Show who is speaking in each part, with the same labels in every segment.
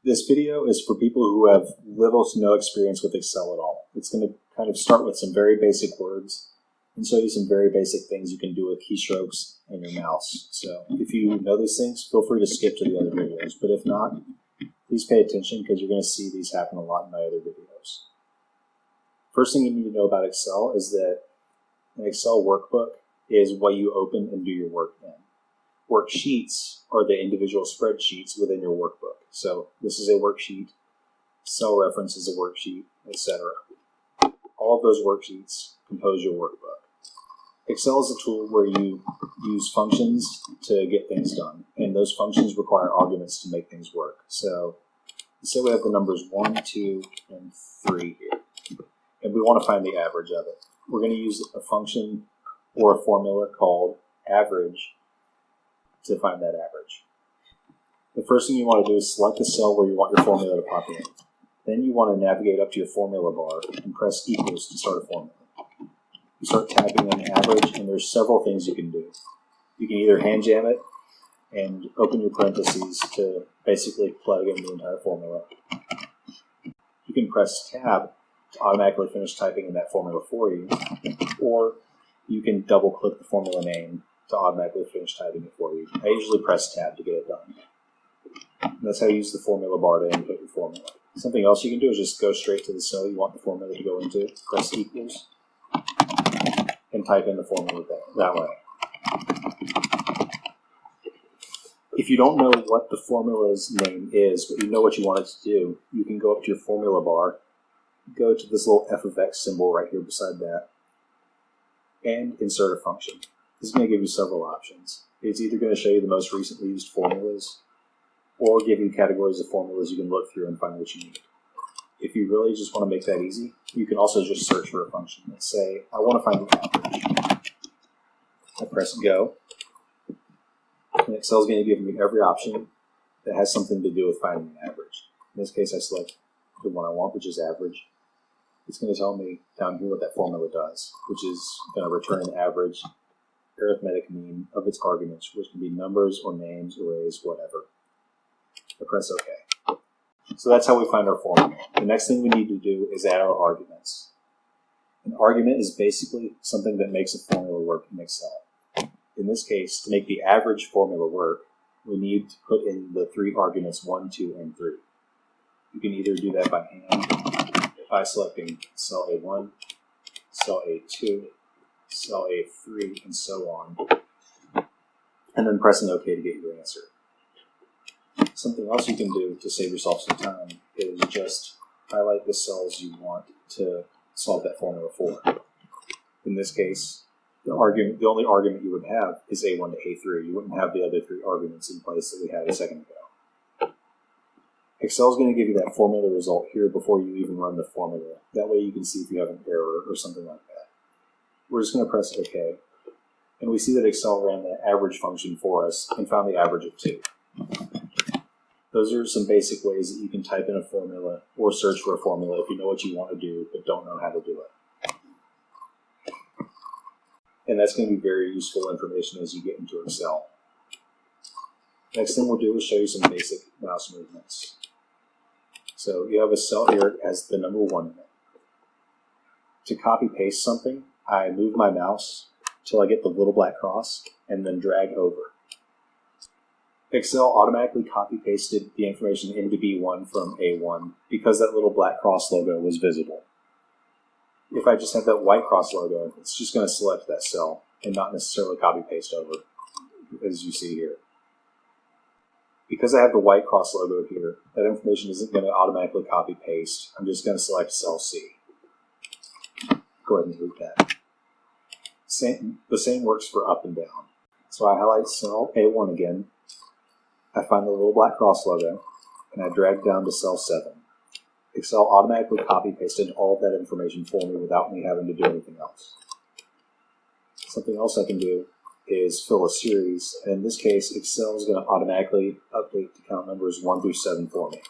Speaker 1: This video is for people who have little to no experience with Excel at all. It's going to kind of start with some very basic words and show you some very basic things you can do with keystrokes and your mouse. So if you know these things, feel free to skip to the other videos. But if not, please pay attention because you're going to see these happen a lot in my other videos. First thing you need to know about Excel is that an Excel workbook is what you open and do your work in. Worksheets are the individual spreadsheets within your workbook. So this is a worksheet, cell reference is a worksheet, etc. All of those worksheets compose your workbook. Excel is a tool where you use functions to get things done, and those functions require arguments to make things work. So say we have the numbers 1, 2, and 3 here, and we want to find the average of it. We're going to use a function or a formula called average to find that average. The first thing you want to do is select the cell where you want your formula to pop in. Then you want to navigate up to your formula bar and press equals to start a formula. You start typing in average, and there's several things you can do. You can either hand jam it and open your parentheses to basically plug in the entire formula. You can press tab to automatically finish typing in that formula for you, or you can double click the formula name to automatically finish typing it for you. I usually press tab to get it done. And that's how you use the formula bar to input your formula. Something else you can do is just go straight to the cell you want the formula to go into, press equals, and type in the formula that way. If you don't know what the formula's name is, but you know what you want it to do, you can go up to your formula bar, go to this little f of x symbol right here beside that, and insert a function. This is going to give you several options. It's either going to show you the most recently used formulas, or give you categories of formulas you can look through and find what you need. If you really just want to make that easy, you can also just search for a function. Let's say, I want to find the average. I press go, and Excel is going to give me every option that has something to do with finding an average. In this case, I select the one I want, which is average. It's going to tell me down here what that formula does, which is going to return an average arithmetic mean of its arguments, which can be numbers or names, arrays, whatever. I press OK. So that's how we find our formula. The next thing we need to do is add our arguments. An argument is basically something that makes a formula work in Excel. In this case, to make the average formula work, we need to put in the 3 arguments 1, 2, and 3. You can either do that by hand, by selecting cell A1, cell A2, cell A3, and so on, and then pressing OK to get your answer. Something else you can do to save yourself some time is just highlight the cells you want to solve that formula for. In this case, the only argument you would have is A1 to A3. You wouldn't have the other 3 arguments in place that we had a second ago. Excel is going to give you that formula result here before you even run the formula. That way you can see if you have an error or something like that. We're just going to press OK, and we see that Excel ran the average function for us and found the average of 2. Those are some basic ways that you can type in a formula or search for a formula if you know what you want to do but don't know how to do it. And that's going to be very useful information as you get into Excel. Next thing we'll do is show you some basic mouse movements. So you have a cell here that has the number 1 in it. To copy paste something, I move my mouse till I get the little black cross and then drag over. Excel automatically copy-pasted the information into B1 from A1 because that little black cross logo was visible. If I just have that white cross logo, it's just going to select that cell and not necessarily copy-paste over, as you see here. Because I have the white cross logo here, that information isn't going to automatically copy-paste. I'm just going to select cell C. Go ahead and move that. The same works for up and down. So I highlight cell A1 again. I find the little black cross logo, and I drag down to cell 7. Excel automatically copy-pasted all of that information for me without me having to do anything else. Something else I can do is fill a series, and in this case, Excel is going to automatically update the count numbers 1 through 7 for me.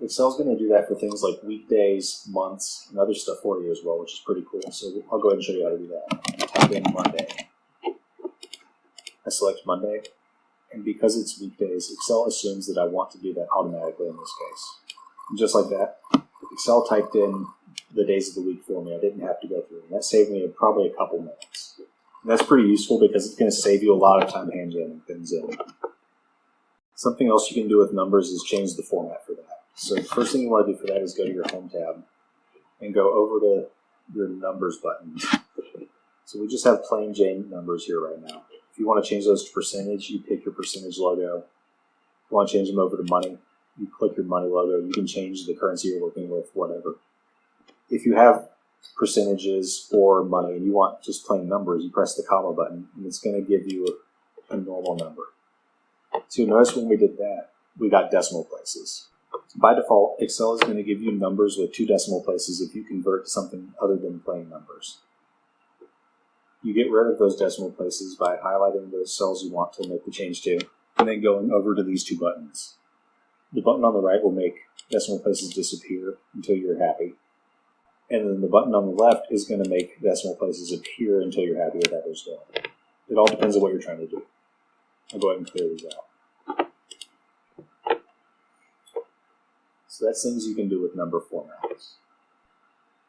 Speaker 1: Excel is going to do that for things like weekdays, months, and other stuff for you as well, which is pretty cool. So I'll go ahead and show you how to do that. Type in Monday. I select Monday, And because it's weekdays, Excel assumes that I want to do that automatically in this case. And just like that, Excel typed in the days of the week for me. I didn't have to go through it. And that saved me probably a couple minutes. And that's pretty useful because it's going to save you a lot of time hand jamming things in. Something else you can do with numbers is change the format for that. So the first thing you want to do for that is go to your Home tab and go over to your Numbers buttons. So we just have plain Jane numbers here right now. If you want to change those to percentage, you pick your percentage logo. If you want to change them over to money, you click your money logo. You can change the currency you're working with, whatever. If you have percentages or money and you want just plain numbers, you press the comma button and it's going to give you a normal number. So you'll notice when we did that, we got decimal places. By default, Excel is going to give you numbers with 2 decimal places if you convert to something other than plain numbers. You get rid of those decimal places by highlighting those cells you want to make the change to, and then going over to these 2 buttons. The button on the right will make decimal places disappear until you're happy. And then the button on the left is going to make decimal places appear until you're happy with that as well. It all depends on what you're trying to do. I'll go ahead and clear these out. So that's things you can do with number formats.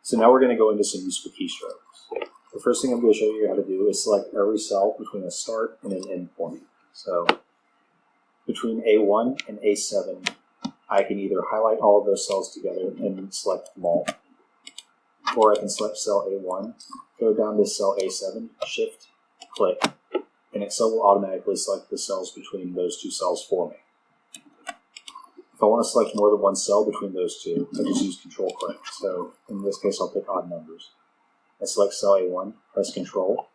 Speaker 1: So now we're going to go into some useful keystrokes. The first thing I'm going to show you how to do is select every cell between a start and an end point. So between A1 and A7, I can either highlight all of those cells together and select them all, or I can select cell A1, go down to cell A7, shift, click, and Excel will automatically select the cells between those 2 cells for me. If I want to select more than one cell between those 2, I just use Control click. So in this case, I'll pick odd numbers. I select cell A1, press Control,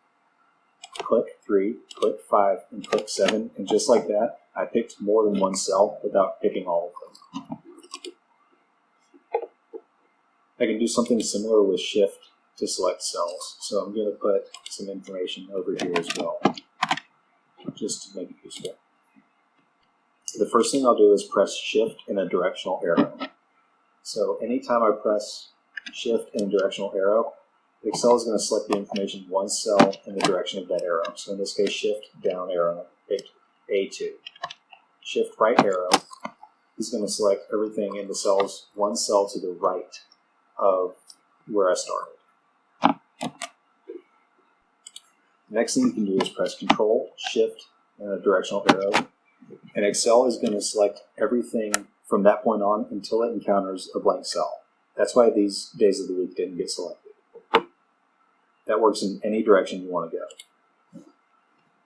Speaker 1: click 3, click 5, and click 7, and just like that, I picked more than one cell without picking all of them. I can do something similar with Shift to select cells. So I'm going to put some information over here as well, just to make it useful. The first thing I'll do is press Shift and a directional arrow. So anytime I press Shift and a directional arrow, Excel is going to select the information one cell in the direction of that arrow. So in this case, Shift down arrow, pick A2. Shift right arrow is going to select everything in the cells, one cell to the right of where I started. The next thing you can do is press Control, Shift, and a directional arrow. And Excel is going to select everything from that point on until it encounters a blank cell. That's why these days of the week didn't get selected. That works in any direction you want to go.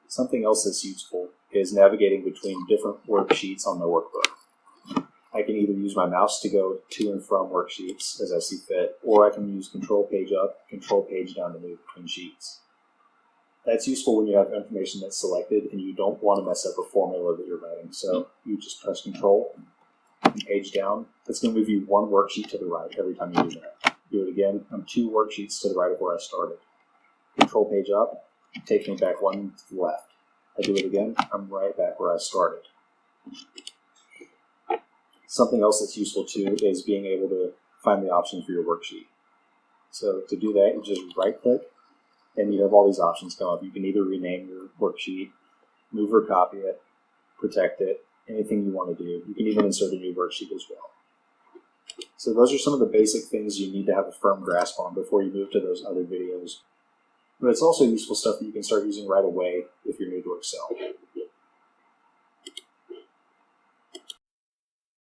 Speaker 1: Something else that's useful is navigating between different worksheets on the workbook. I can either use my mouse to go to and from worksheets as I see fit, or I can use Control Page up, Control Page down to move between sheets. That's useful when you have information that's selected and you don't want to mess up a formula that you're writing. So you just press Control and Page down. That's going to move you one worksheet to the right every time you do that. Do it again. I'm 2 worksheets to the right of where I started. Control Page up, takes me back 1 to the left. I do it again, I'm right back where I started. Something else that's useful too is being able to find the options for your worksheet. So to do that, you just right click and you have all these options come up. You can either rename your worksheet, move or copy it, protect it, anything you want to do. You can even insert a new worksheet as well. So those are some of the basic things you need to have a firm grasp on before you move to those other videos. But it's also useful stuff that you can start using right away if you're new to Excel.